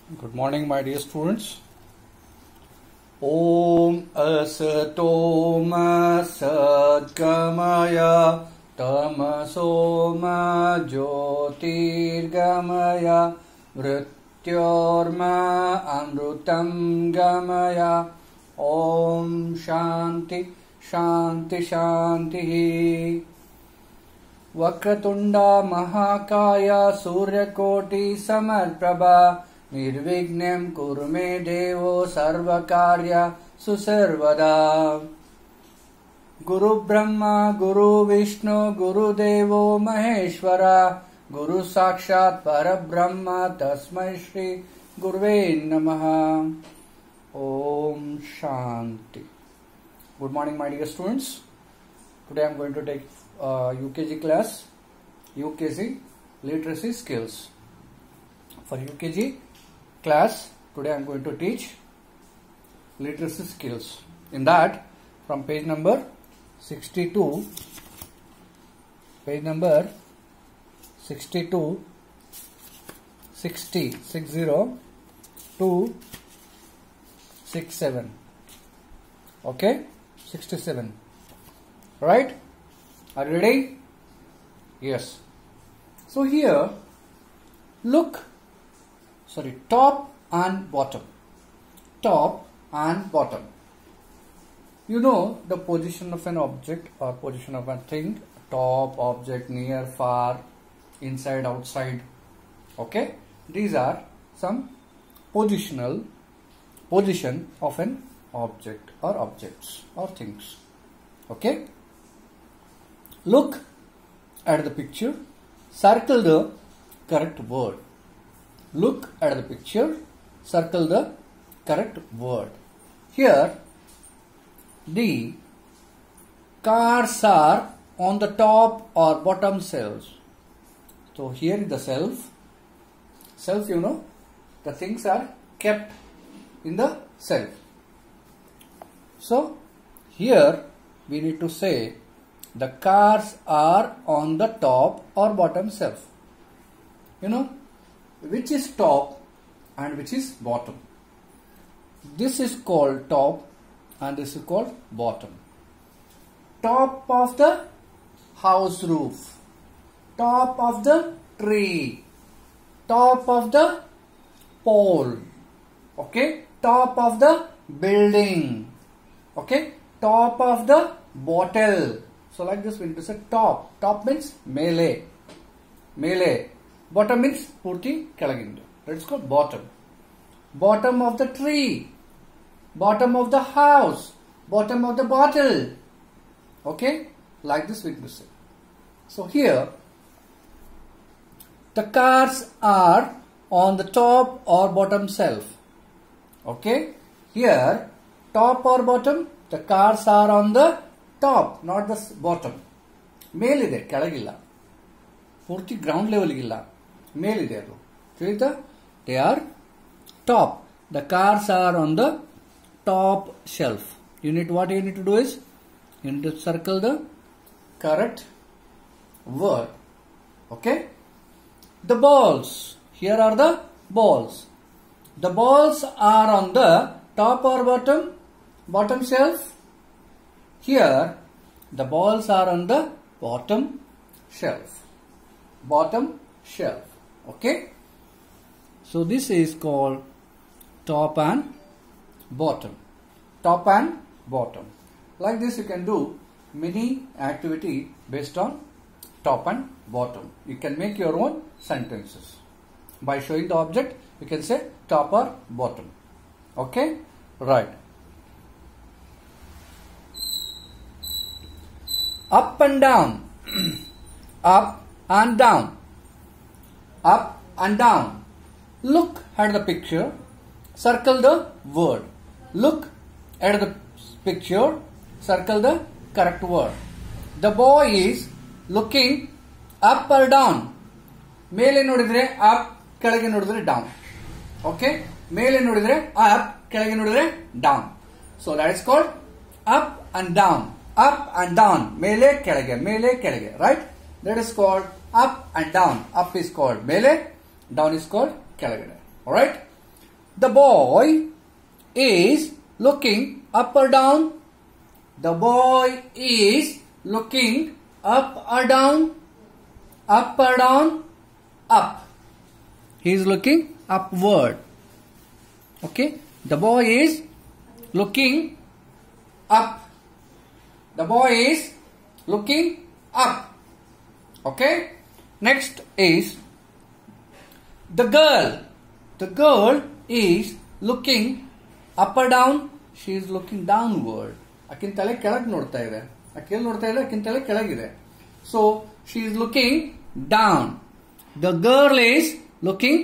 Good morning, my dear students. Om Asato Ma Sadgamaya Tamaso Ma Jyotirgamaya Mrityorma Amrutam Gamaya Om Shanti Shanti Shanti. Vakratunda Mahakaya Suryakoti Samarprabha Nirvignam Kurume Devo Sarvakarya Susarvada. Guru Brahma Guru Vishnu Guru Devo Maheshwara Guru Sakshat Parabrahma Tasmai Shri Guruve Namaha. Om Shanti. Good morning, my dear students. Today I am going to take UKG class, UKG literacy skills. For UKG class, today I am going to teach literacy skills. In that, from page number 62 60 to 67. Okay, 67. Right? Are you ready? Yes. So here, look. Top and bottom. Top and bottom. You know the position of an object or position of a thing. Top, object, near, far, inside, outside. Okay. These are some position of an object or objects or things. Okay. Look at the picture. Circle the correct word. Look at the picture. Circle the correct word. Here, the cars are on the top or bottom shelves. So here is the shelf. Shelf, you know, the things are kept in the shelf. So here we need to say the cars are on the top or bottom shelf. You know, which is top and which is bottom. This is called top and this is called bottom. Top of the house roof, top of the tree, top of the pole, okay, top of the building, okay, top of the bottle. So like this we need to say top. Top means ಮೇಲೆ. Bottom means ಪೂರ್ತಿ ಕೆಳಗಿಂದು. Let's go bottom. Bottom of the tree. Bottom of the house. Bottom of the bottle. Okay? Like this we need to say. So here, the cars are on the top or bottom shelf. Okay? Here, top or bottom, the cars are on the top, not the bottom. ಮೇಲಿದೆ, ಕೆಳಗಿಲ್ಲ. ಪೂರ್ತಿ ground level ಇಲ್ಲ. ಮೇಲಿದೆ ಅದು. ತಿಳಿತಾ? They are top. The cars are on the top shelf. What you need to do is, you need to circle the correct word. Okay? The balls. Here are the balls. The balls are on the top or bottom shelf. Here, the balls are on the bottom shelf. Bottom shelf. Okay? So this is called top and bottom. Top and bottom. Like this you can do many activity based on top and bottom. You can make your own sentences. By showing the object, you can say top or bottom. Okay? Right. Up and down. Up and down. Up and down. Look at the picture. Circle the word. Look at the picture. Circle the correct word. The boy is looking up or down. ಮೇಲೆ ನೋಡಿದ್ರೆ up, ಕೆಳಗೆ ನೋಡಿದ್ರೆ down. Okay? ಮೇಲೆ ನೋಡಿದ್ರೆ up, ಕೆಳಗೆ ನೋಡಿದ್ರೆ down. So that is called up and down. Up and down. ಮೇಲೆ ಕೆಳಗೆ. Right? That is called up and down. Up is called ಮೇಲೆ, down is called ಕೆಳಗಡೆ. Alright? The boy is looking up or down. The boy is looking up or down. Up or down? Up. He is looking upward. Okay. The boy is looking up. The boy is looking up. Okay. Next is the girl. The girl is looking up or down. She is looking downward. ಆಕಿನ ತಲೆ ಕೆಳಗೆ ನೋಡ್ತಾ ಇದೆ. ಆಕೆ ನೋಡ್ತಾ ಇದೆ, ಆಕಿನ ತಲೆ ಕೆಳಗಿದೆ. So she is looking down. The girl is looking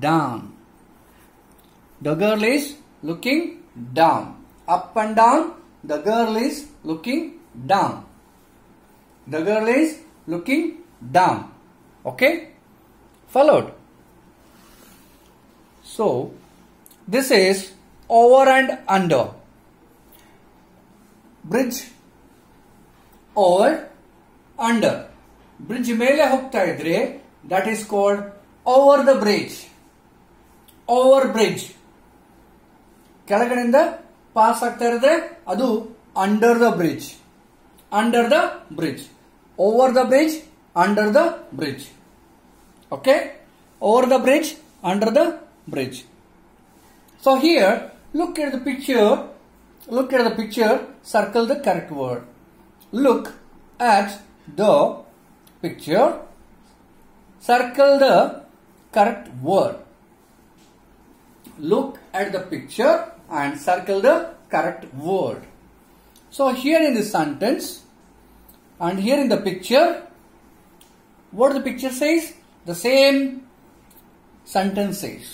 down. The girl is looking down. Up and down. The girl is looking down. The girl is looking down. Okay? Followed. So, this is over and under. Bridge, over, under. Bridge ಮೇಲೆ ಹೋಗ್ತಾ ಇದ್ರೆ that is called over the bridge. Over bridge. ಕೆಳಗಡೆಯಿಂದ pass ಆಗ್ತಾ ಇದ್ರೆ ಅದು under the bridge. Under the bridge. Over the bridge, under the bridge. Okay? Over the bridge, under the bridge. So here, look at the picture. Look at the picture. Circle the correct word. Look at the picture. Circle the correct word. Look at the picture and circle the correct word. So here in this sentence and here in the picture, what the picture says? The same sentence says.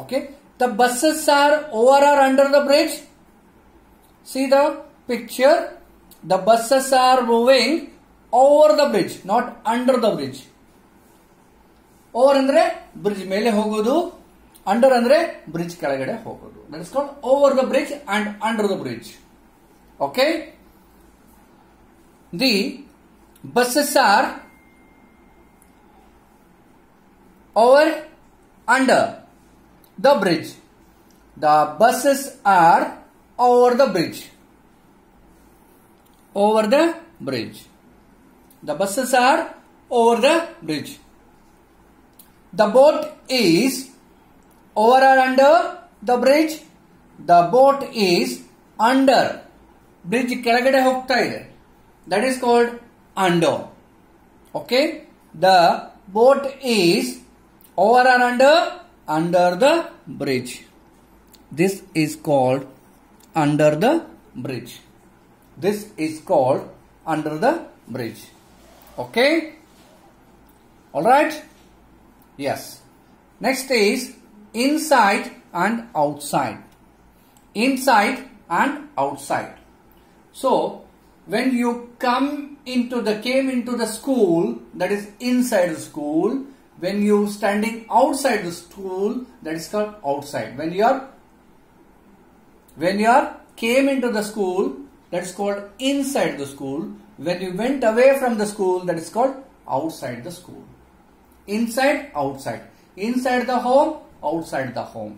Okay. The buses are over or under the bridge. See the picture. The buses are moving over the bridge, not under the bridge. Over andre bridge ಮೇಲೆ ಹೋಗೋದು, under andre bridge ಕೆಳಗಡೆ ಹೋಗೋದು. That is called over the bridge and under the bridge. Okay. The buses are over under the bridge. The buses are over the bridge. Over the bridge. The buses are over the bridge. The boat is over or under the bridge. The boat is under. Bridge ಕೆಳಗಡೆ ಹೋಗ್ತಾ ಇದೆ. That is called under. Okay. The boat is over or under the bridge. This is called under the bridge. This is called under the bridge. Okay. Alright. Yes. Next is inside and outside. Inside and outside. So when you came into the school, that is inside the school. When you standing outside the school, that is called outside. When you came into the school, that is called inside the school. When you went away from the school, that is called outside the school. Inside, outside. Inside the home, outside the home.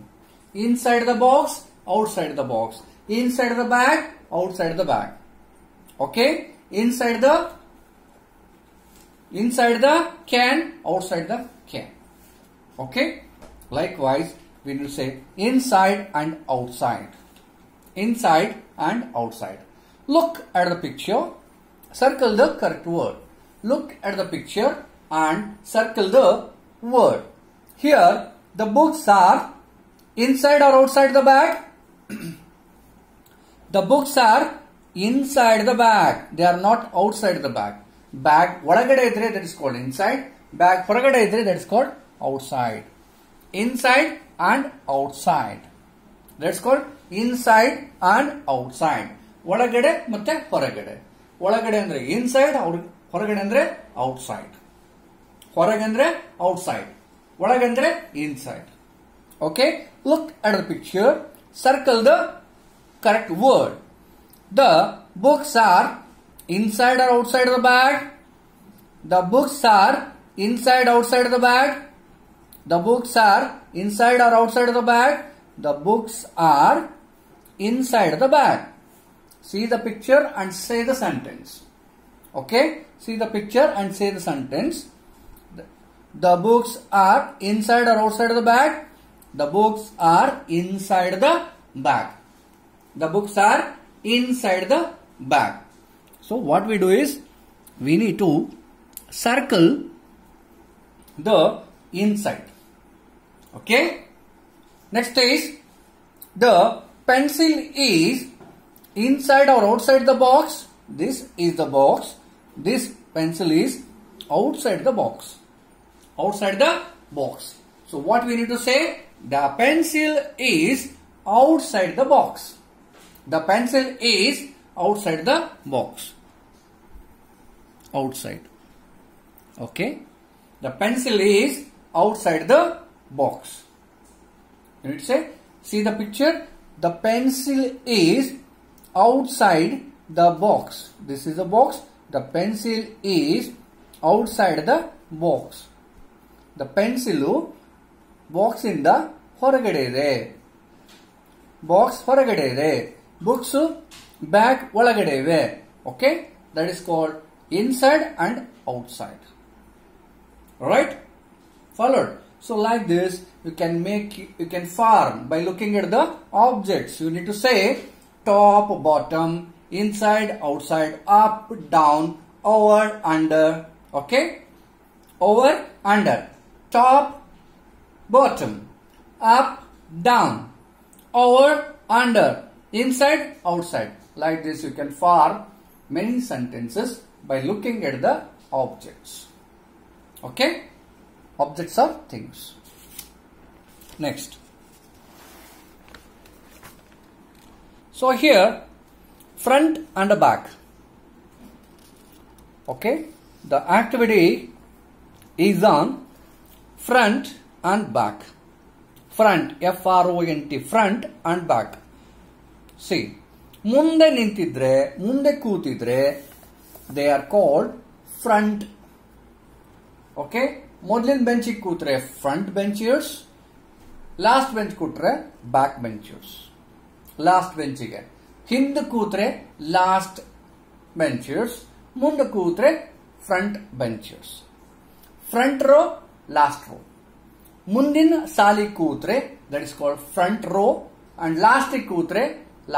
Inside the box, outside the box. Inside the bag, outside the bag. Okay? Inside the can, outside the can. Okay? Likewise, we will say inside and outside. Inside and outside. Look at the picture. Circle the correct word. Look at the picture and circle the word. Here, the books are inside or outside the bag? The books are inside the bag. They are not outside the bag. Bag ಒಳಗಡೆ ಇದ್ರೆ that is called inside. Bag ಹೊರಗಡೆ ಇದ್ರೆ that is called outside. Inside and outside. That's called inside and outside. ಒಳಗಡೆ ಮತ್ತೆ ಹೊರಗಡೆ. ಒಳಗಡೆ ಅಂದ್ರೆ inside, ಹೊರಗಡೆ ಅಂದ್ರೆ outside. ಹೊರಗೆ ಅಂದ್ರೆ outside. ಒಳಗೆ ಅಂದ್ರೆ inside. Okay? Look at the picture. Circle the correct word. The books are inside or outside the bag. The books are inside outside the bag. The books are inside or outside the bag. the books are inside the bag. See the picture and say the sentence. Okay? See the picture and say the sentence. The books are inside or outside the bag? The books are inside the bag. The books are inside the bag. So what we do is, we need to circle the inside. Okay? Next is, the pencil is inside or outside the box. This is the box. This pencil is outside the box. Outside the box. So what we need to say? The pencil is outside the box. The pencil is outside the box. Outside. Okay? The pencil is outside the box. You need to say, see the picture? The pencil is outside the box. This is the box. The pencil is outside the box. The pencil box in the ಹೊರಗಡೆ ಇದೆ. Box ಹೊರಗಡೆ ಇದೆ. Books bag ಒಳಗಡೆ ಇವೆ. Okay? That is called inside and outside. Alright? Followed. So like this, you can form by looking at the objects. You need to say top, bottom, inside, outside, up, down, over, under. Okay? Over, under. Top, bottom, up, down, over, under, inside, outside. Like this, you can form many sentences by looking at the objects. Okay? Objects are things. Next. So here, front and back. Okay? The activity is on front and back. Front, F-R-O-N-T, front and back. See, ಮುಂದೆ ನಿಂತಿದ್ರೆ, ಮುಂದೆ ಕೂತಿದ್ರೆ, they are called front. Okay? ಮೊದಲಿನ ಬೆಂಚಿಗೆ ಕೂತ್ರೆ front benchers, last bench ಕೂತ್ರೆ back benchers. Last ಬೆಂಚಿಗೆ ಹಿಂದೆ ಕೂತ್ರೆ last benchers, ಮುಂದೆ ಕೂತ್ರೆ front benchers. Front row, last row. ಮುಂದಿನ ಸಾಲಿ ಕೂತ್ರೆ that is called front row, and last ಕೂತ್ರೆ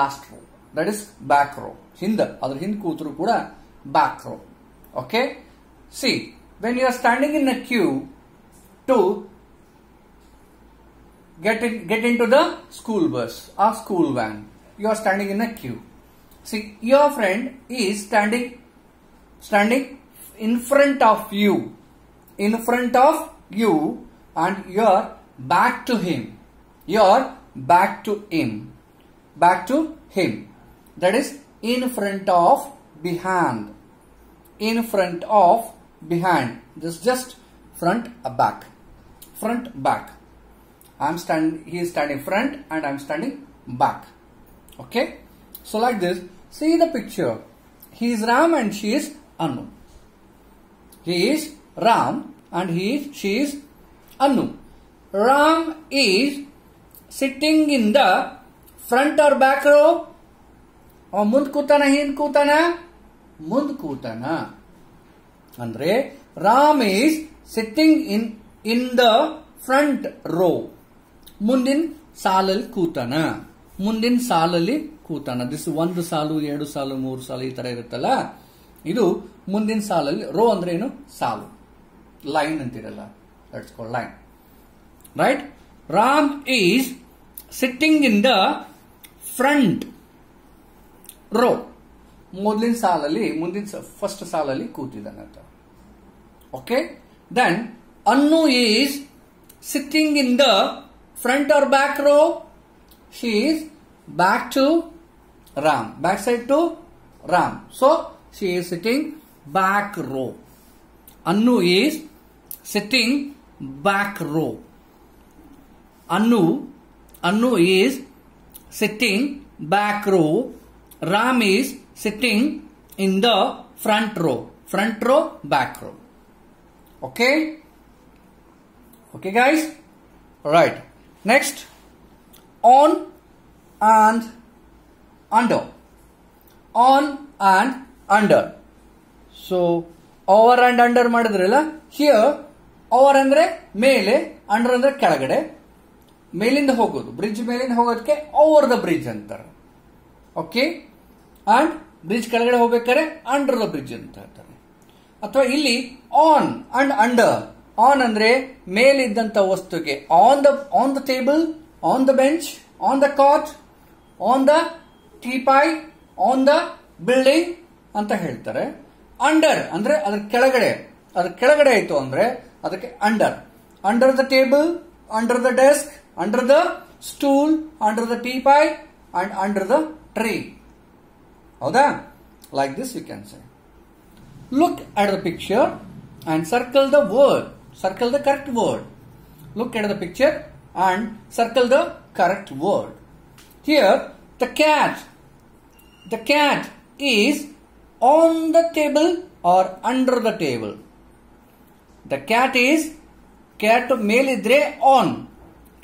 last row, that is back row. ಹಿಂದೆ ಅದ್ರ ಹಿಂದೆ ಕೂತ್ರು ಕೂಡ back row. Okay? See, when you are standing in a queue to get into the school bus or school van, you are standing in a queue. See, your friend is standing in front of you, and you are back to him. You are back to him. That is in front of, behind. In front of, behind. This just front, back. Front, back. He is standing front and I am standing back. Okay? So like this, see the picture. He is Ram and she is Anu. He is Ram and she is Anu. Ram is sitting in the front or back row. Or ಮುಂದ್ ಕೂತಾನ, ಹಿಂದ್ ಕೂತಾನ? ಮುಂದ್ ಕೂತಾನ. ಅಂದ್ರೆ Ram is sitting in the front row. ಮುಂದಿನ ಸಾಲಲ್ಲಿ ಕೂತಾನ. This ಒಂದು ಸಾಲು, ಎರಡು ಸಾಲು, ಮೂರು ಸಾಲು ಈ ತರ ಇರುತ್ತಲ್ಲ, ಇದು ಮುಂದಿನ ಸಾಲಲ್ಲಿ. ರೋ ಅಂದ್ರೆ ಏನು? ಸಾಲು. ಲೈನ್ ಅಂತಿರಲ್ಲ, that's called line. Right? Ram is sitting in the front row. ಮೊದಲಿನ ಸಾಲಲ್ಲಿ, ಫಸ್ಟ್ ಸಾಲಲ್ಲಿ ಕೂತಿದ್ದಾನೆ ಅಂತ. Okay? Then Anu is sitting in the front or back row. She is back to Ram, back side to Ram. So she is sitting back row. Anu is sitting back row. Anu is sitting back row. Ram is sitting in the front row. Front row, back row. Okay? Okay guys? Alright. Next, on and under. On and under. So over and under ಮಾಡಿದ್ರಲ್ಲ, here over ಅಂದ್ರೆ ಮೇಲೆ, under ಅಂದ್ರೆ ಕೆಳಗಡೆ, ಮೇಲಿಂದ ಹೋಗೋದು, bridge ಮೇಲಿಂದ ಹೋಗೋದಕ್ಕೆ over the bridge ಅಂತಾರೆ. ಓಕೆ, ಅಂಡ್ ಬ್ರಿಡ್ಜ್ ಕೆಳಗಡೆ ಹೋಗ್ಬೇಕಾದ್ರೆ ಅಂಡರ್ ದ ಬ್ರಿಡ್ಜ್ ಅಂತ ಹೇಳ್ತಾರೆ. ಅಥವಾ ಇಲ್ಲಿ ಆನ್ ಅಂಡ್ ಅಂಡರ್. ಆನ್ ಅಂದ್ರೆ ಮೇಲಿದ್ದಂತ ವಸ್ತುಗೆ on the table, on the bench, on the cot, on the teapoy, on the building ಅಂತ ಹೇಳ್ತಾರೆ. ಅಂಡರ್ ಅಂದ್ರೆ ಅದ್ರ ಕೆಳಗಡೆ ಆಯ್ತು ಅಂದ್ರೆ ಅದಕ್ಕೆ under. Under the table, under the desk, under the stool, under the teapoy and under the tree. ಹೌದಾ? Like this you can say. Look at the picture and circle the word. Circle the correct word. Look at the picture and circle the correct word. Here, the cat. The cat is on the table or under the table. The cat is, cat ಮೇಲಿದ್ರೆ on,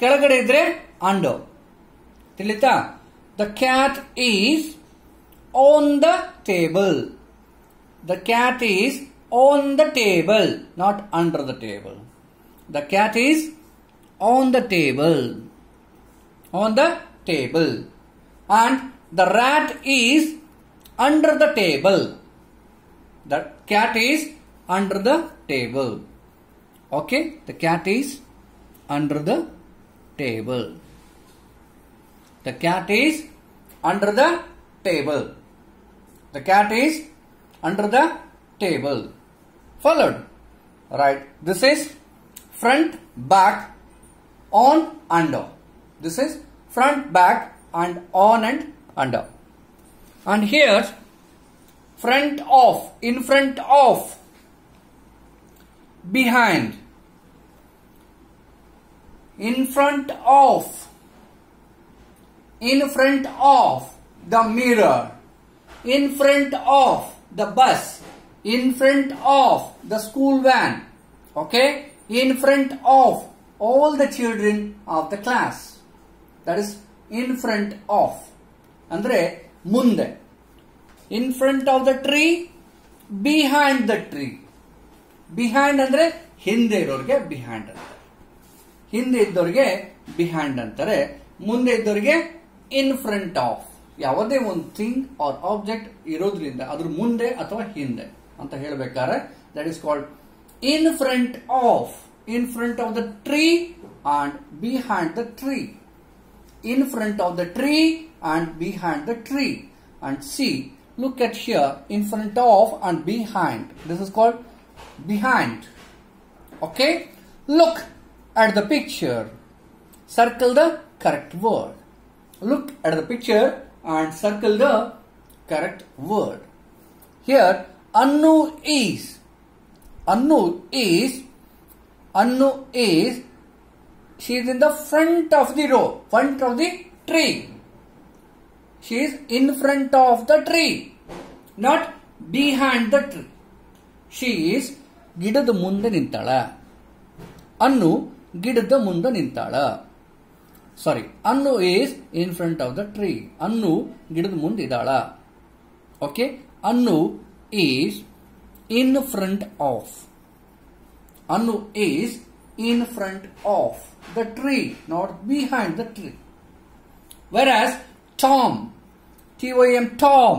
ಕೆಳಗಡೆ ಇದ್ರೆ under. ತಿಳಿತಾ? The cat is on the table. The cat is on the table, not under the table. The cat is on the table. On the table. And the rat is under the table. The cat is under the table. Okay? The cat is under the table. The cat is under the table. The cat is under the table. Followed. Right. This is front, back, on, under. This is front, back, and on and under. And here, front of, in front of, behind, in front of the mirror, in front of the bus, in front of the school van, okay, in front of all the children of the class. That is in front of. Andre munde. In front of the tree, behind the tree. Behind andre ಹಿಂದೆ ಇರೋರಿಗೆ behind ಅಂತಾರೆ. ಹಿಂದೆ ಇದ್ದವರಿಗೆ behind ಅಂತಾರೆ. ಮುಂದೆ ಇದ್ದವರಿಗೆ in front of. ಯಾವುದೇ ಒಂದು ಥಿಂಗ್ ಆರ್ ಆಬ್ಜೆಕ್ಟ್ ಇರೋದ್ರಿಂದ ಅದ್ರ ಮುಂದೆ ಅಥವಾ ಹಿಂದೆ ಅಂತ ಹೇಳಬೇಕಾದ್ರೆ that is called in front of. In front of the tree and behind the tree. In front of the tree and behind the tree. And C, look at here, in front of and behind. This is called behind. Okay? Look at the picture. Circle the correct word. Look at the picture and circle the correct word. Here, Annu is. She is in the front of the row, front of the tree. She is in front of the tree, not behind the tree. She is ಗಿಡದ ಮುಂದೆ ನಿಂತಾಳ. ಅನ್ನು ಗಿಡದ ಮುಂದೆ ನಿಂತಾಳ. Sorry, Annu is in front of the tree. Annu ಗಿಡದ ಮುಂದೆ ಇದ್ದಾಳ. Okay? Annu is in front of. Annu is in front of the tree, not behind the tree. Whereas Tom, T-O-M, Tom,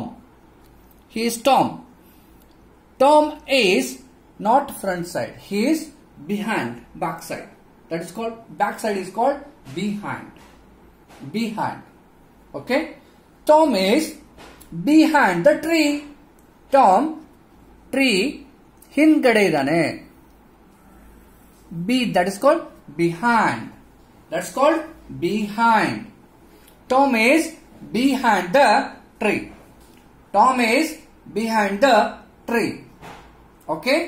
he is Tom. Tom is not front side. He is behind, back side. That is called, back side is called behind. Behind. Okay? Tom is behind the tree. Tom, tree, hingade idane. That is called behind. That's called behind. Tom is behind the tree. Tom is behind the tree. Okay?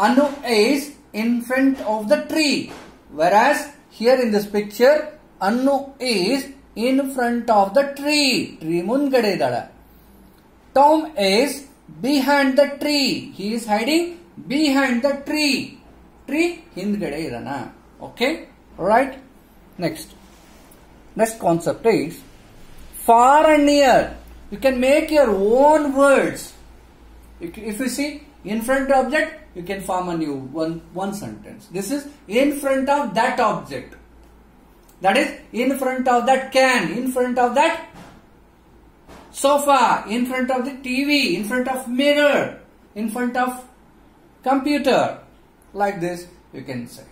Anu is in front of the tree. Whereas here in this picture, Annu is in front of the tree. Tree mungade idala. Tom is behind the tree. He is hiding behind the tree. Tree hindgade idana. Okay? Right? Next. Next concept is far and near. You can make your own words. If you see in front object, you can form a new one sentence. This is in front of that object. That is in front of that can, in front of that sofa, in front of the TV, in front of mirror, in front of computer. Like this you can say.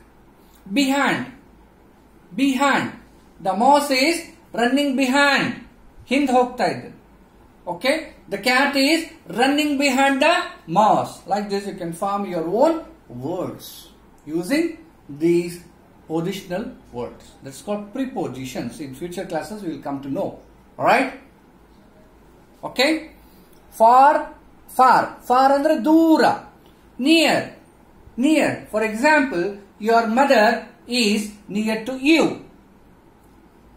Behind. Behind. The mouse is running behind. Hind hogta idde. Okay. The cat is running behind the mouse. Like this you can form your own words using these positional words. That's called prepositions. In future classes we will come to know. Alright. Okay. Far. Far. Far andre dura. Near. Near. For example, your mother is near to you.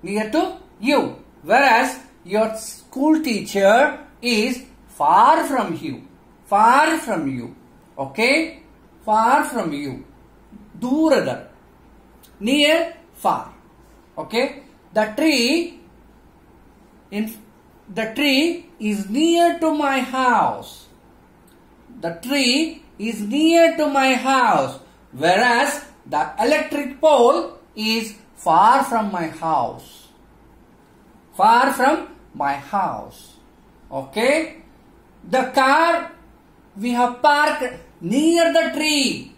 Near to you. Whereas your school teacher is far from you. Far from you. Okay? Far from you. Durada. Near, far. Okay? The tree is near to my house. The tree is near to my house. Whereas the electric pole is far from my house. Far from my house. Okay? The car we have parked near the tree.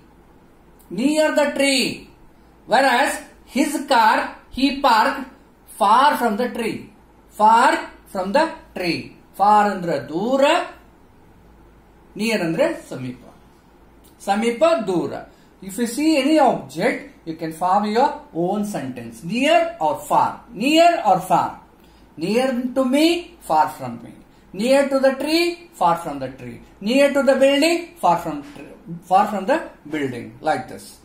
Near the tree. Whereas his car he parked far from the tree. Far from the tree. Far andre dura. Near andre samipa. Samipa dura. If you see any object, you can form your own sentence. Near or far. Near or far. Near to me, far from me. Near to the tree, far from the tree. Near to the building, far from the building. Like this.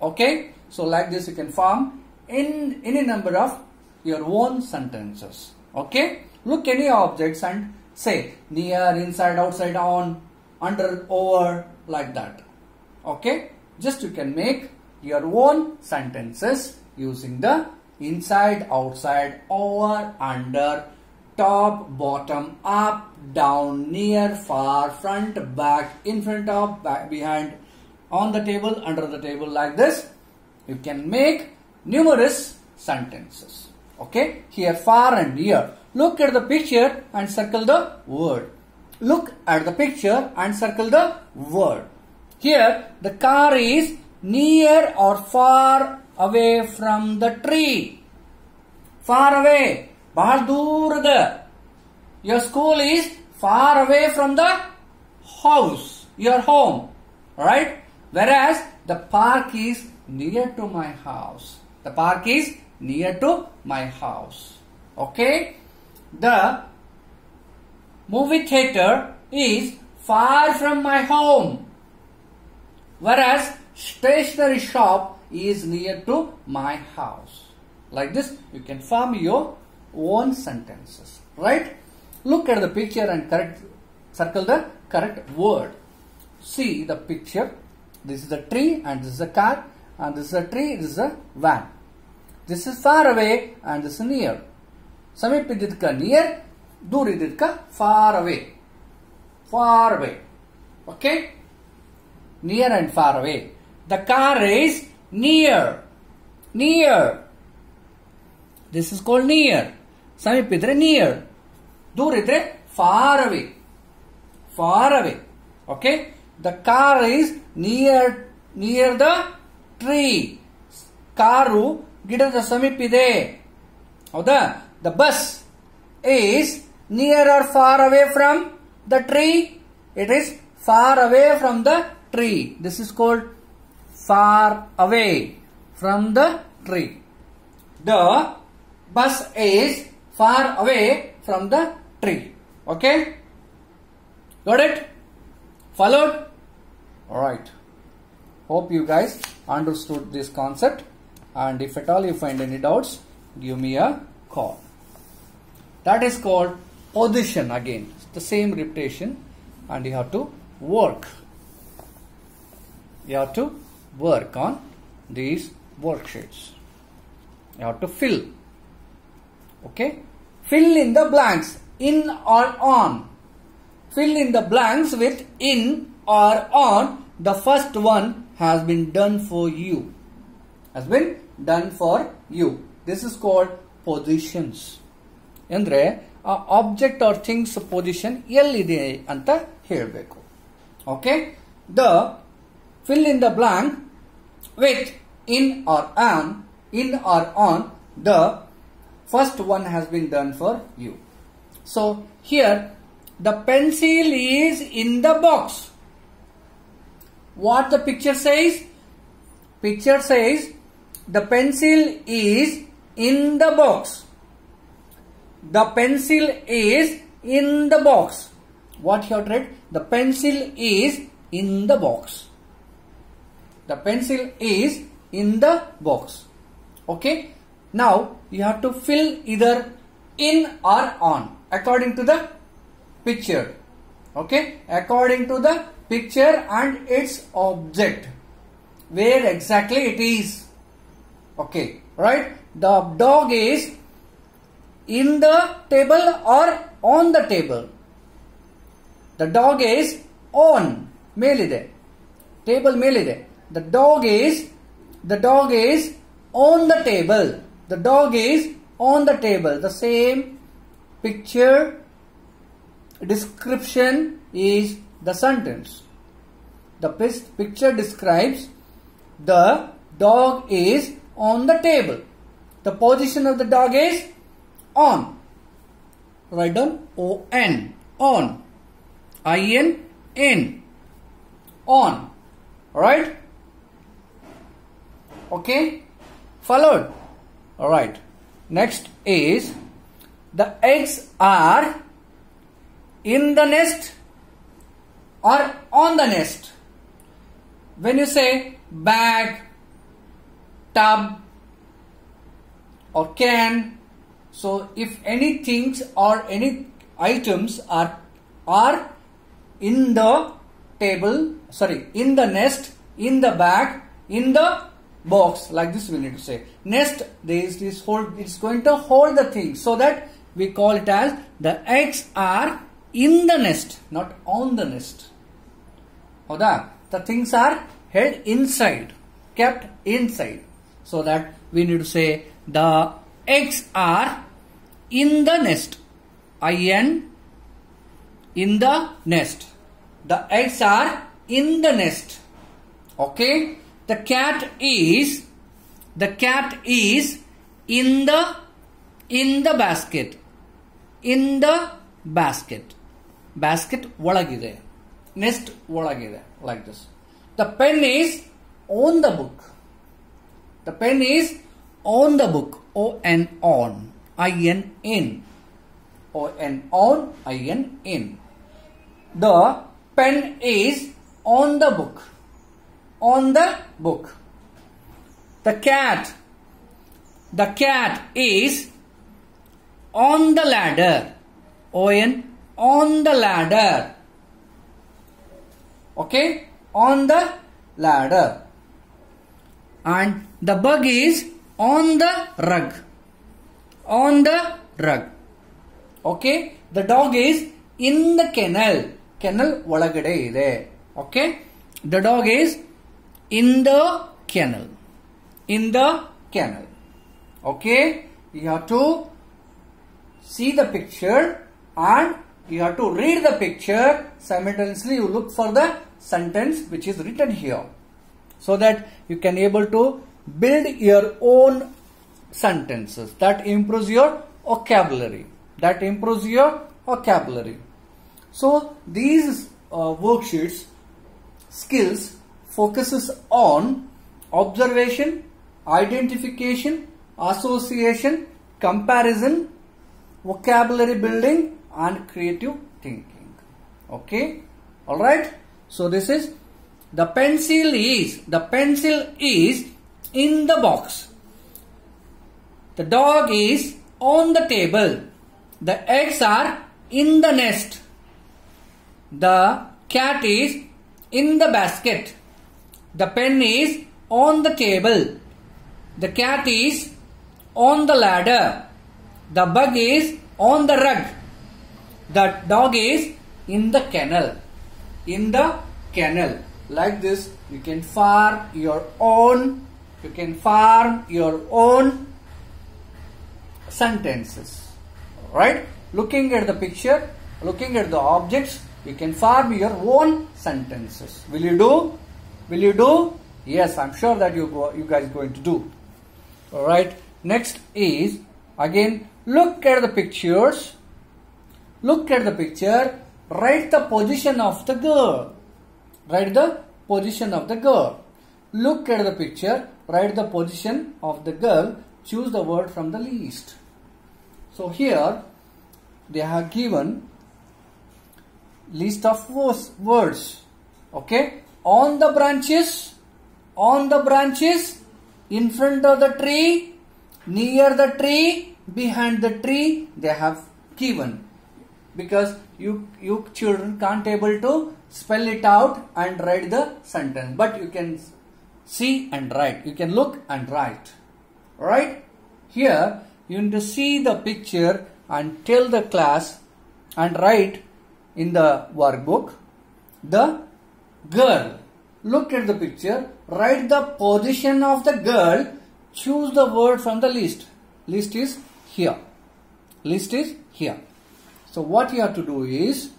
Okay? So like this you can form in any number of your own sentences. Okay? Look any objects and say near, inside, outside, on, under, over, like that. Okay? Just you can make your own sentences using the inside, outside, over, under, top, bottom, up, down, near, far, front, back, in front of, back, behind, on the table, under the table, like this. You can make numerous sentences. Okay? Here far and near. Look at the picture and circle the word. Look at the picture and circle the word. Here the car is near or far away from the tree. Far away. Bahal durada. Your school is far away from the house. Your home. Right? Whereas the park is near to my house. The park is near to my house. Okay? The movie theater is far from my home. Whereas stationery shop is near to my house. Like this, you can form your own sentences. Right? Look at the picture and circle the correct word. See the picture. This is the tree and this is a car. And this is a tree, this is a van. This is far away and this is near. Samip ididka near, dur ididka far away. Far away. Okay? Near and far away. The car is near. Near. This is called near. Samip idre near. Dur idre far away. Far away. Okay? The car is near the tree. Karu ಗಿಡದ ಸಮೀಪಿದೆ. ಹೌದಾ? The bus is near or far away from the tree. It is far away from the tree. This is called far away from the tree. The bus is far away from the tree. Okay? Got it? Followed? Alright. Hope you guys understood this concept. And if at all you find any doubts, give me a call. That is called position again. It's the same repetition and you have to work. You have to work on these worksheets. You have to fill Okay. Fill in the blanks. In or on. Fill in the blanks with in or on. The first one has been done for you. Has been done for you. This is called positions. ಅಂದ್ರೆ ಆ object R things position ಎಲ್ಲಿದೆ ಅಂತ ಹೇಳಬೇಕು. Okay. The fill in the blank with in or on the first one has been done for you. So here the pencil is in the box. What the picture says? Picture says the pencil is in the box. The pencil is in the box. What you have read? The pencil is in the box. The pencil is in the box. Okay. Now you have to fill either in or on according to the picture. Okay. According to the picture and its object. Where exactly it is. Okay. Right. The dog is in the table or on the table. The dog is on. Melide. Table melide. The dog is on the table. The dog is on the table. The same picture description is the sentence. The picture describes the dog is on the table. The position of the dog is on. Write down O-N. On. I-N. In. On. Alright? Okay? Followed? Alright. Next is the eggs are in the nest or on the nest. When you say bag, tub or can, so if any things or any items are in the table, in the nest, in the bag, in the box, like this we need to say. Nest, it's going to hold the things, so that we call it as the eggs are in the nest, not on the nest. Hoda? The things are held inside, kept inside, so that we need to say the eggs are in the nest. I-N, in the nest. The eggs are in the nest. Okay. The cat is in the basket. In the basket. Basket ಒಳಗಿದೆ. Nest ಒಳಗಿದೆ. Like this. The pen is on the book. The pen is on the book. O-N on. I-N in. O-N on. I-N in. The pen is on the book. On the book. The cat is on the ladder. O-N on the ladder. Okay. On the ladder. And the bug is on the rug. On the rug. Okay. The dog is in the kennel. Kennel ಒಳಗಡೆ ಇದೆ. Okay. The dog is in the kennel. In the kennel. Okay. You have to see the picture and you have to read the picture. Simultaneously you look for the sentence which is written here, so that you can able to build your own sentences. That improves your vocabulary. So these worksheets skills focuses on observation, identification, association, comparison, vocabulary building and creative thinking. Okay. Alright. So this is the pencil is in the box. The dog is on the table. The eggs are in the nest. The cat is in the basket. The pen is on the table. The cat is on the ladder. The bug is on the rug. The dog is in the kennel. In the kennel. Like this, you can form your own. You can form your own sentences. Right? Looking at the picture, looking at the objects, you can form your own sentences. Will you do? Will you do? Yes, I'm sure that you guys are going to do. Alright. Next is, again, look at the pictures. Look at the picture. Write the position of the girl. Write the position of the girl. Look at the picture. Write the position of the girl. Choose the word from the list. So here they have given list of words. Okay. On the branches. On the branches. In front of the tree. Near the tree. Behind the tree. They have given. Because you children can't able to spell it out and write the sentence. But you can see and write. You can look and write. Right? Here you need to see the picture and tell the class and write in the workbook the girl. Look at the picture. Write the position of the girl. Choose the word from the list. List is here. List is here. So what you have to do is,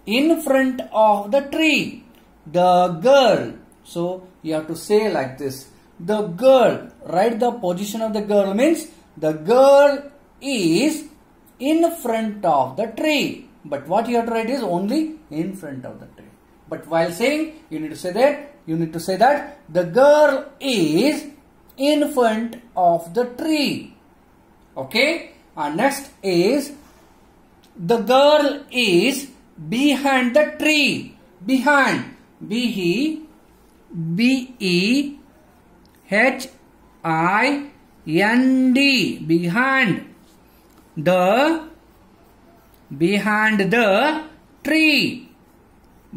in front of the tree, the girl. So you have to say like this. The girl. Write the position of the girl means the girl is in front of the tree. But what you have to write is only in front of the tree. But while saying, you need to say that the girl is in front of the tree. Okay. And next is, the girl is behind the tree. Behind. B-E-H-I-N-D. Behind. Behind the tree.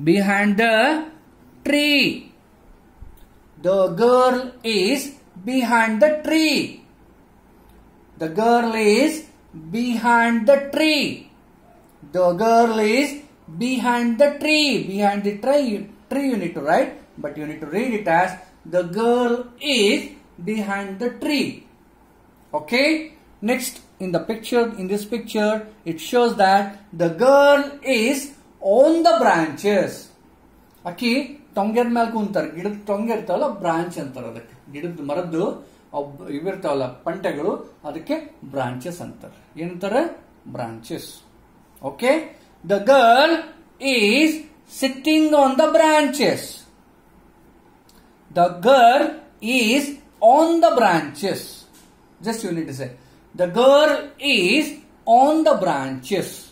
Behind the tree. The girl is behind the tree. The girl is behind the tree. The girl is behind the tree. Behind the tree you need to write, but you need to read it as the girl is behind the tree. Okay. Next, in this picture, it shows that the girl is on the branches. Aki tonger mel kuntar gidad tonger tala branch antar adak gidad maraddu ivirtala pantegalu adike branches antar yenantare branches. Okay. The girl is sitting on the branches. The girl is on the branches. Just you need to say, the girl is on the branches.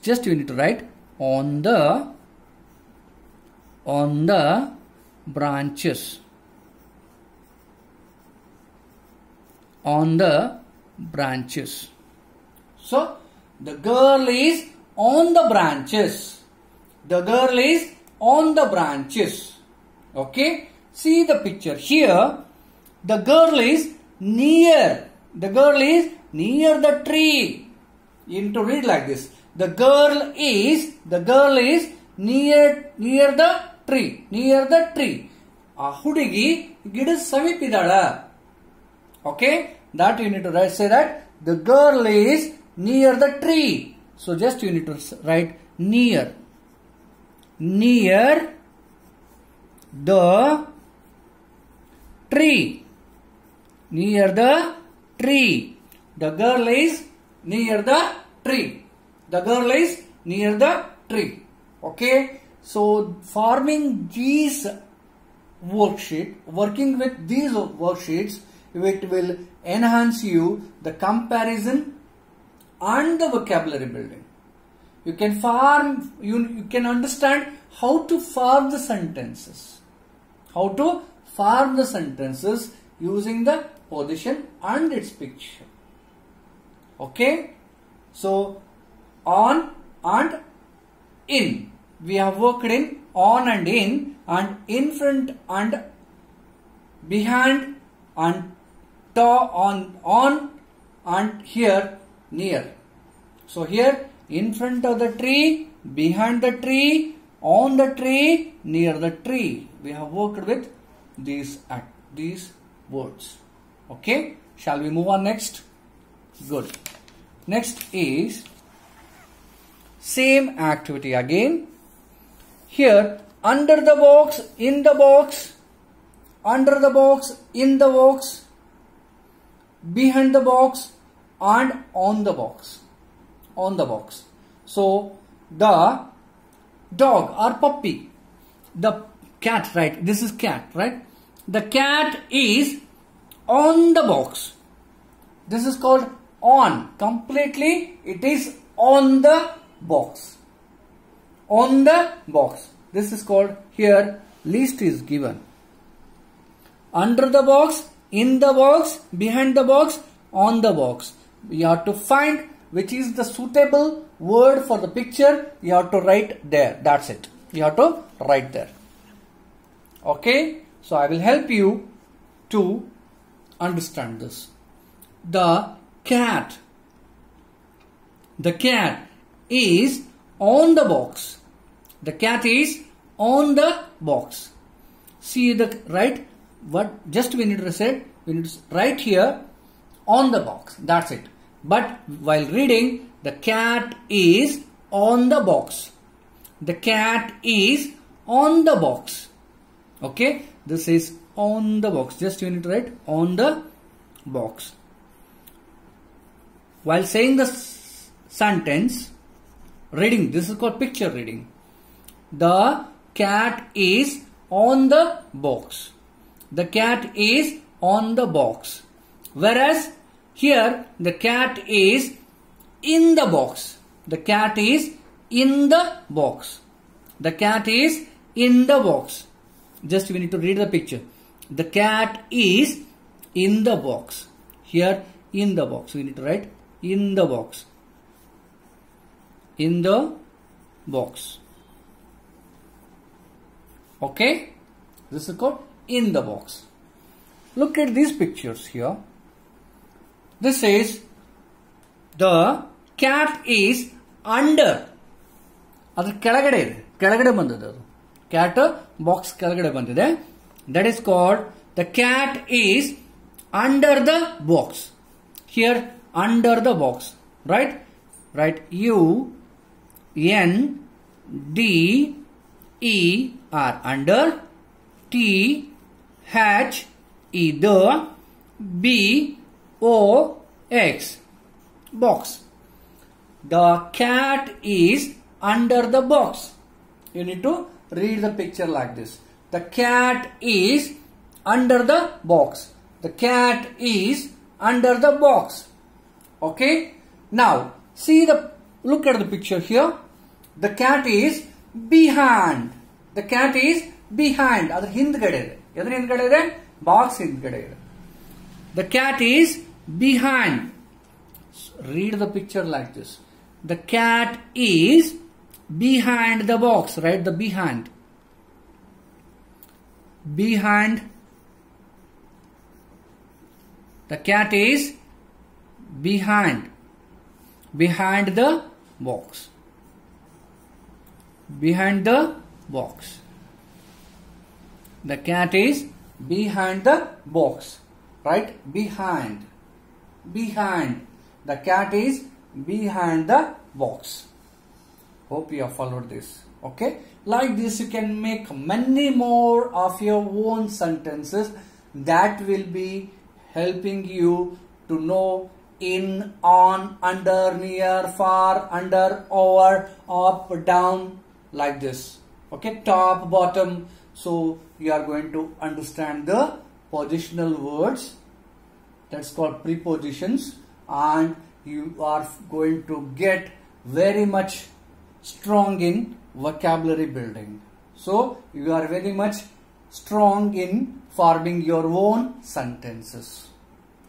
Just you need to write on the branches. On the branches. So the girl is on the branches. The girl is on the branches. Okay. See the picture here. The girl is near. The girl is near the tree. You need to read like this. The girl is near the tree. Near the tree. A hudigi gida samipidala. Okay. That you need to write. Say that the girl is near the tree. So just you need to write near. Near the tree. Near the tree. The girl is near the tree. The girl is near the tree. Okay. So forming these worksheet, working with these worksheets, it will enhance you the comparison and the vocabulary building. You can form, you can understand how to form the sentences. How to form the sentences using the position and its picture. Okay. So on and in. We have worked in on and in front and behind and on and here near. So here in front of the tree, behind the tree, on the tree, near the tree. We have worked with these words. Okay. Shall we move on next? Good. Next is same activity again. Here under the box, in the box, under the box, in the box, behind the box and on the box. On the box. So the dog or puppy, the cat, right? This is cat, right? The cat is on the box. This is called on. Completely it is on the box. On the box. This is called, here list is given. Under the box, in the box, behind the box, on the box. You have to find which is the suitable word for the picture. You have to write there. That's it. You have to write there. Okay. So I will help you to understand this. The cat is on the box. The cat is on the box. See the right? What just we need to say? We need to write here on the box. That's it. But while reading, the cat is on the box. The cat is on the box. Okay. This is on the box. Just you need to write on the box. While saying the sentence, reading, this is called picture reading. The cat is on the box. The cat is on the box. Whereas here the cat is in the box. The cat is in the box. The cat is in the box. Just we need to read the picture. The cat is in the box. Here in the box. We need to write in the box. In the box. Okay. This is called in the box. Look at these pictures here. This is the cat is under. That box that is called the cat is under the box. Here under the box, right? Write U-N-D-E-R, under. T-H-E, the. B-O-X, box. The cat is under the box. You need to read the picture like this. The cat is under the box. The cat is under the box. Okay. Now look at the picture here. The cat is behind. The cat is behind. Adar hindgade ide. Edar hindgade ide? Box hindgade ide. The cat is behind. Read the picture like this. The cat is behind the box. Write the behind. Behind. The cat is behind. Behind the box. Behind the box. The cat is behind the box. Right? Behind. Behind. The cat is behind the box. Hope you have followed this. Okay. Like this you can make many more of your own sentences that will be helping you to know in, on, under, near, far, under, over, up, down, like this. Okay. Top, bottom. So you are going to understand the positional words. That's called prepositions. And you are going to get very much strong in vocabulary building. So you are very much strong in forming your own sentences.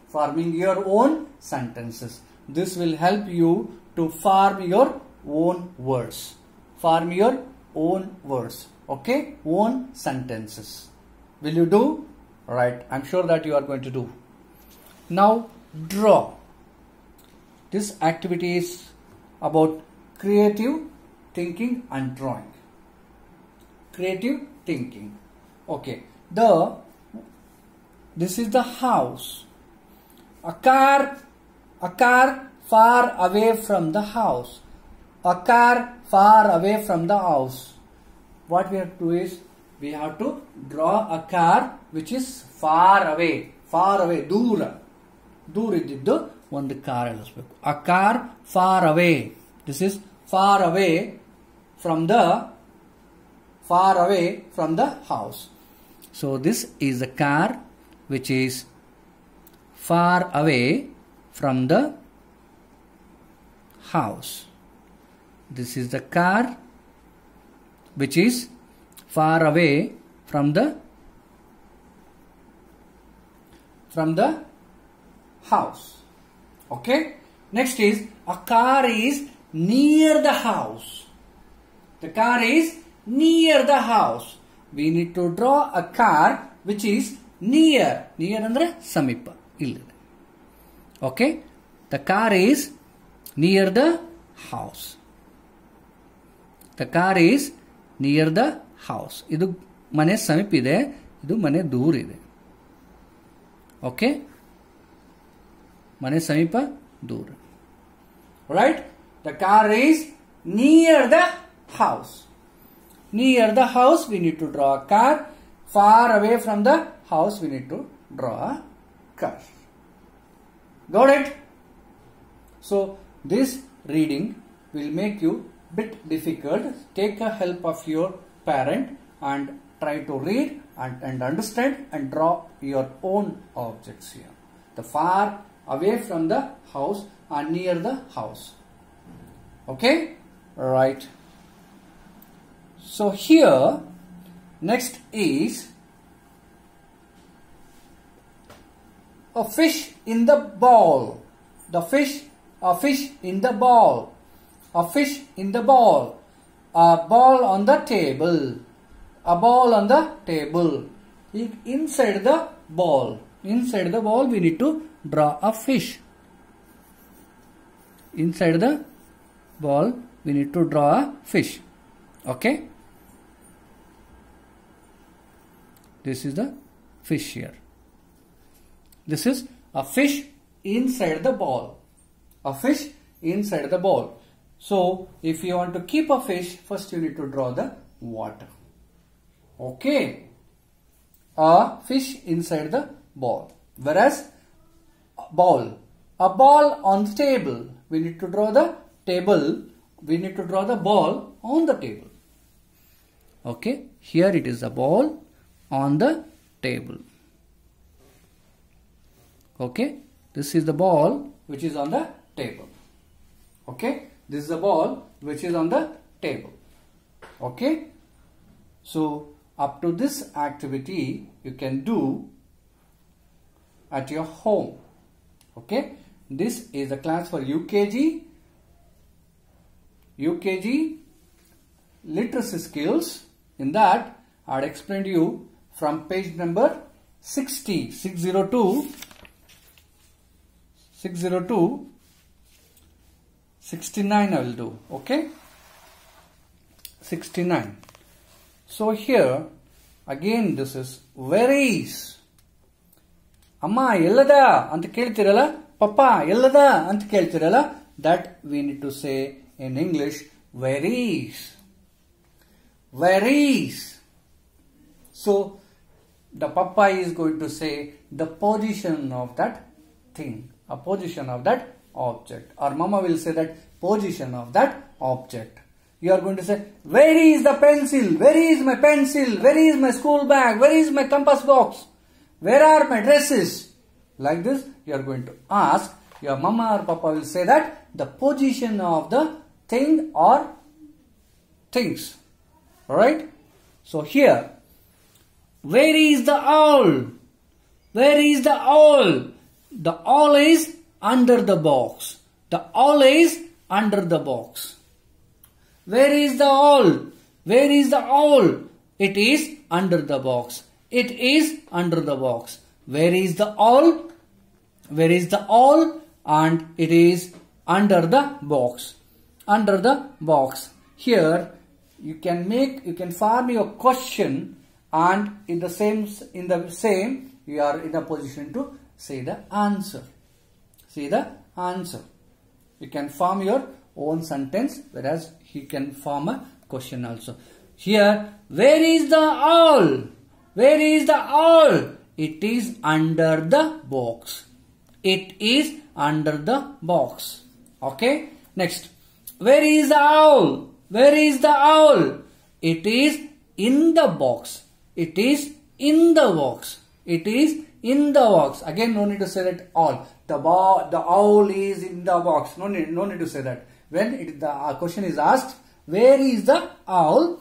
Forming your own sentences. This will help you to form your own words. Form your own words. Okay? Own sentences. Will you do? Right. I'm sure that you are going to do. Now draw. this activity is about creative thinking and drawing. Creative thinking. Okay. This is the house. A car far away from the house. A car far away from the house. What we have to do is, we have to draw a car which is far away. Far away. ದೂರ ಇದ್ದಿದ್ದು ಒಂದು car ಎಳಿಸಬೇಕು. A car far away. This is far away from the house. So this is the car which is far away from the house. This is the car which is far away from the house. Okay. Next is, a car is near the house. The car is near the house. We need to draw a car which is near. Near andre samipa. Okay. The car is near the house. The car is near the house. Idu mane samip ide. Idu mane dur ide. Okay. Mane samipa dur. Right? The car is near the house. Near the house, we need to draw a car. Far away from the house, we need to draw a car. Got it? So, this reading will make you bit difficult. Take a help of your parent and try to read and understand and draw your own objects here. The far away from the house and near the house. Okay? Right. So here, next is a fish in the ball. A fish in the ball. A fish in the ball. A ball on the table. A ball on the table. Inside the ball. Inside the ball, we need to draw a fish. Inside the ball, we need to draw a fish. Okay? This is the fish here. This is a fish inside the ball. A fish inside the ball. So, if you want to keep a fish, first you need to draw the water. Okay? A fish inside the ball. Whereas, a ball on the table. We need to draw the table. We need to draw the ball on the table. Okay? Here it is a ball on the table. Okay? This is the ball which is on the table. Okay? This is the ball which is on the table. Okay? So, up to this activity you can do at your home. Okay? This is the class for UKG literacy skills. In that, I had explained to you from page number 602, 69 I will do. Okay? 69. So here, again this is varies. Amma ellada anta keltiralla, papa ellada anta keltiralla. That we need to say in English, varies. Varies. So, the papa is going to say the position of that thing, a position of that object. Or mama will say that position of that object. You are going to say, where is the pencil? Where is my pencil? Where is my school bag? Where is my compass box? Where are my dresses? Like this, you are going to ask. Your mama or papa will say that the position of the thing or things. Alright? So here, where is the owl? Where is the owl? The owl is under the box. The owl is under the box. Where is the owl? Where is the owl? It is under the box. It is under the box. Where is the owl? Where is the owl? And it is under the box. Under the box. Here you can form your question, and in the same you are in a position to say the answer. See the answer. You can form your own sentence, whereas he can form a question also. Here, where is the owl? Where is the owl? It is under the box. It is under the box. Okay. Next, where is the owl? Where is the owl? It is in the box. It is in the box. It is in the box. Again, no need to say that all. The owl is in the box. No need to say that. When the question is asked, where is the owl?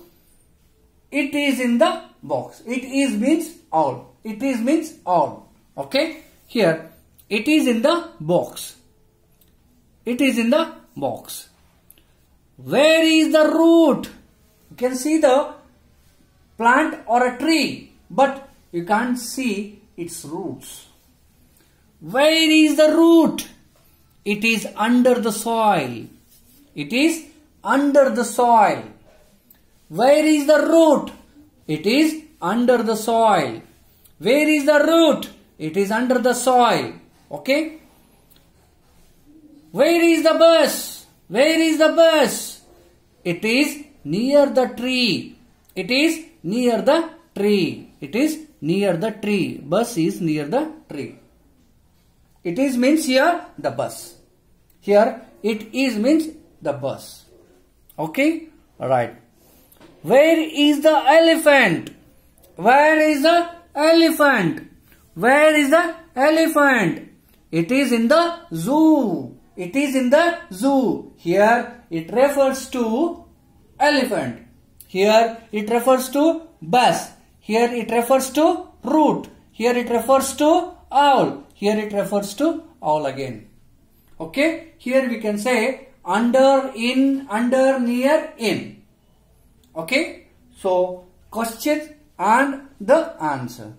It is in the box. It is means owl. It is means owl. Okay. Here, it is in the box. It is in the box. Where is the root? You can see the plant or a tree, but you can't see its roots. Where is the root? It is under the soil. It is under the soil. Where is the root? It is under the soil. Where is the root? It is under the soil. Okay. Where is the bus? Where is the bus? It is near the tree. It is near the tree. It is near the tree. Bus is near the tree. It is means here the bus. Here it is means the bus. Okay. Alright. Where is the elephant? Where is the elephant? Where is the elephant? It is in the zoo. It is in the zoo. Here it refers to elephant. Here it refers to bus. Here it refers to root. Here it refers to owl. Here it refers to owl again. Okay. Here we can say under, in, under, near, in. Okay. So question and the answer.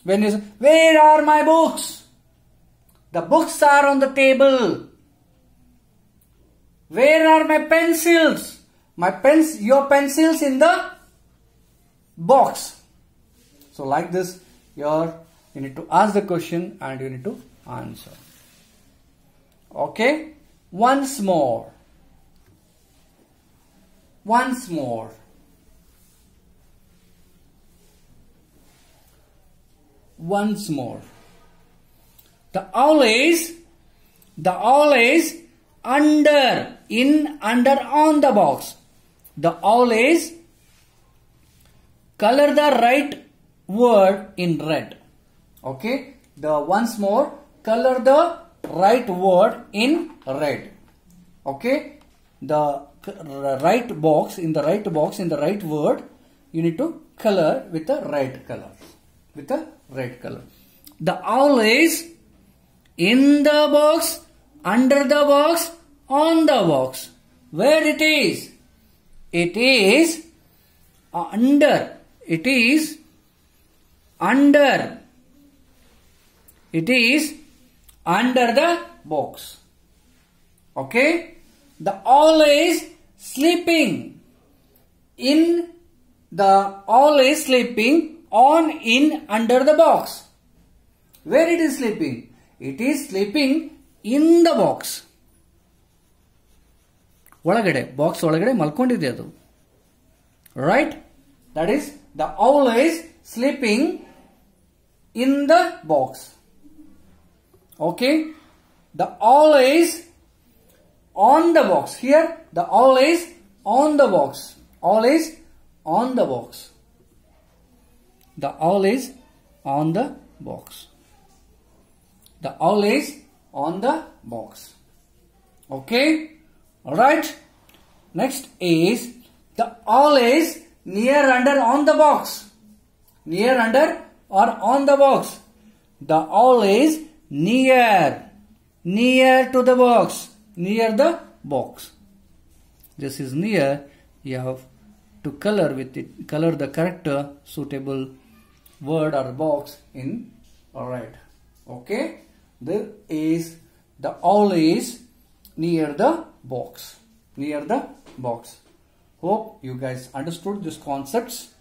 When you say, where are my books? The books are on the table. Where are my pencils? Your pencils in the box. So like this, you need to ask the question and you need to answer. Okay. Once more. Once more. Once more. The owl is under, in, under, on the box. The owl is, color the right word in red. Okay. Once more, color the right word in red. Okay. The right box, in the right word, you need to color with a red color. With a red color. The owl is in the box, under the box, on the box. Where it is? It is under. It is under. It is under the box. Okay. The owl is sleeping. The owl is sleeping on, in, under the box. Where it is sleeping? It is sleeping in the box. ಒಳಗಡೆ box ಒಳಗಡೆ ಮಲ್ಕೊಂಡಿದೆ ಅದು. Right? That is, the owl is sleeping in the box. Okay? The owl is on the box. Here, the owl is on the box. Owl is on the box. The owl is on the box. The owl is on the box. Okay? Alright. Next is, the owl is near, under, on the box. Near, under, or on the box. The owl is near. Near to the box. Near the box. This is near. You have to color with it. Color the correct suitable word or box in red. Okay. There is, the owl is near the box. Near the box. Hope you guys understood these concepts.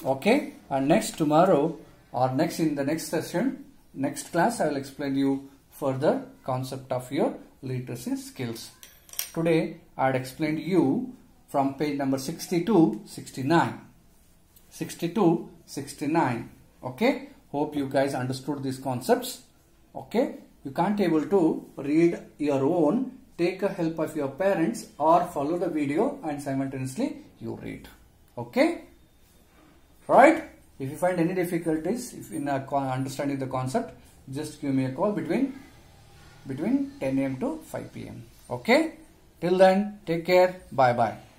Okay, and next tomorrow or next in the next session, next class, I will explain you further concept of your literacy skills. Today I had explained you from page number 60 to 69. 60 to 69. Okay, hope you guys understood these concepts. Okay, you can't able to read your own, take a help of your parents or follow the video and simultaneously you read. Okay, right? If you find any difficulties in understanding the concept, just give me a call between 10 AM to 5 PM. Okay, till then, take care. Bye bye.